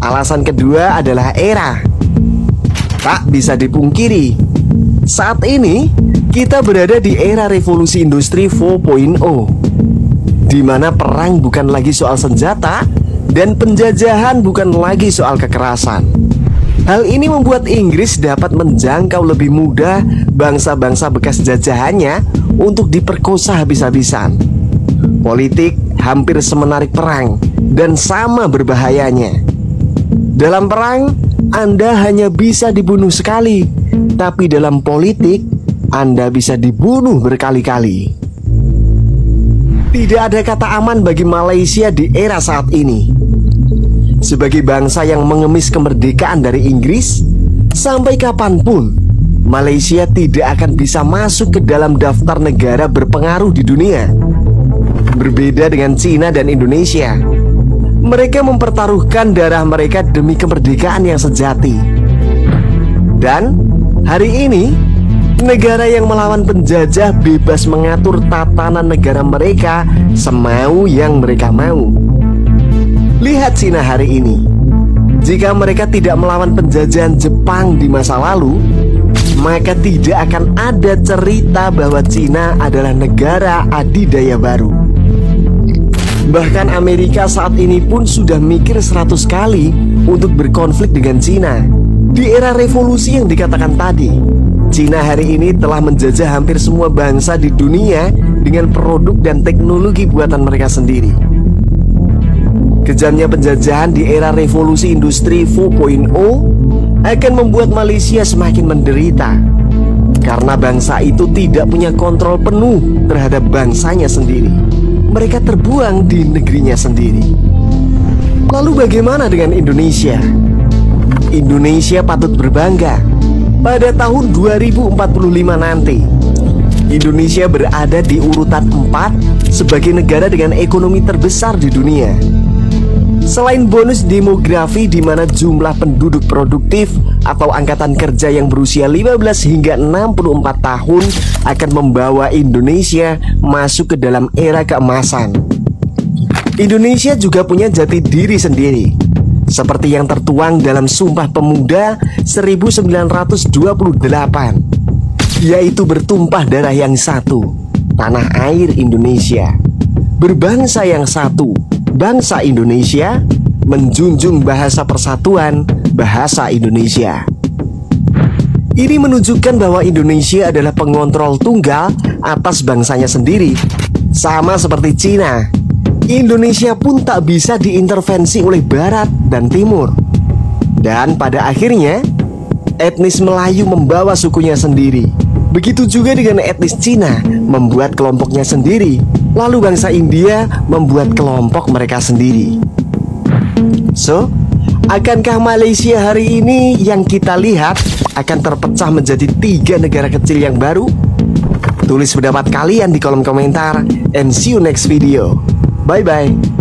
Alasan kedua adalah era. Tak bisa dipungkiri, saat ini kita berada di era revolusi industri 4.0, di mana perang bukan lagi soal senjata dan penjajahan bukan lagi soal kekerasan. Hal ini membuat Inggris dapat menjangkau lebih mudah bangsa-bangsa bekas jajahannya untuk diperkosa habis-habisan. Politik hampir semenarik perang dan sama berbahayanya. Dalam perang, Anda hanya bisa dibunuh sekali, tapi dalam politik, Anda bisa dibunuh berkali-kali. Tidak ada kata aman bagi Malaysia di era saat ini. Sebagai bangsa yang mengemis kemerdekaan dari Inggris, sampai kapanpun Malaysia tidak akan bisa masuk ke dalam daftar negara berpengaruh di dunia. Berbeda dengan Cina dan Indonesia, mereka mempertaruhkan darah mereka demi kemerdekaan yang sejati. Dan hari ini, negara yang melawan penjajah bebas mengatur tatanan negara mereka semau yang mereka mau. Lihat Cina hari ini. Jika mereka tidak melawan penjajahan Jepang di masa lalu, maka tidak akan ada cerita bahwa Cina adalah negara adidaya baru. Bahkan Amerika saat ini pun sudah mikir 100 kali untuk berkonflik dengan Cina. Di era revolusi yang dikatakan tadi, Cina hari ini telah menjajah hampir semua bangsa di dunia dengan produk dan teknologi buatan mereka sendiri. Kejamnya penjajahan di era revolusi industri 4.0 akan membuat Malaysia semakin menderita, karena bangsa itu tidak punya kontrol penuh terhadap bangsanya sendiri. Mereka terbuang di negerinya sendiri. Lalu bagaimana dengan Indonesia? Indonesia patut berbangga. Pada tahun 2045 nanti, Indonesia berada di urutan 4 sebagai negara dengan ekonomi terbesar di dunia. Selain bonus demografi di mana jumlah penduduk produktif atau angkatan kerja yang berusia 15 hingga 64 tahun akan membawa Indonesia masuk ke dalam era keemasan. Indonesia juga punya jati diri sendiri, seperti yang tertuang dalam Sumpah Pemuda 1928, yaitu bertumpah darah yang satu, tanah air Indonesia, berbangsa yang satu, bangsa Indonesia, menjunjung bahasa persatuan, bahasa Indonesia. Ini menunjukkan bahwa Indonesia adalah pengontrol tunggal atas bangsanya sendiri. Sama seperti Cina, Indonesia pun tak bisa diintervensi oleh Barat dan Timur. Dan pada akhirnya, etnis Melayu membawa sukunya sendiri. Begitu juga dengan etnis Cina membuat kelompoknya sendiri. Lalu bangsa India membuat kelompok mereka sendiri. So, akankah Malaysia hari ini yang kita lihat akan terpecah menjadi 3 negara kecil yang baru? Tulis pendapat kalian di kolom komentar. And see you next video. Bye-bye.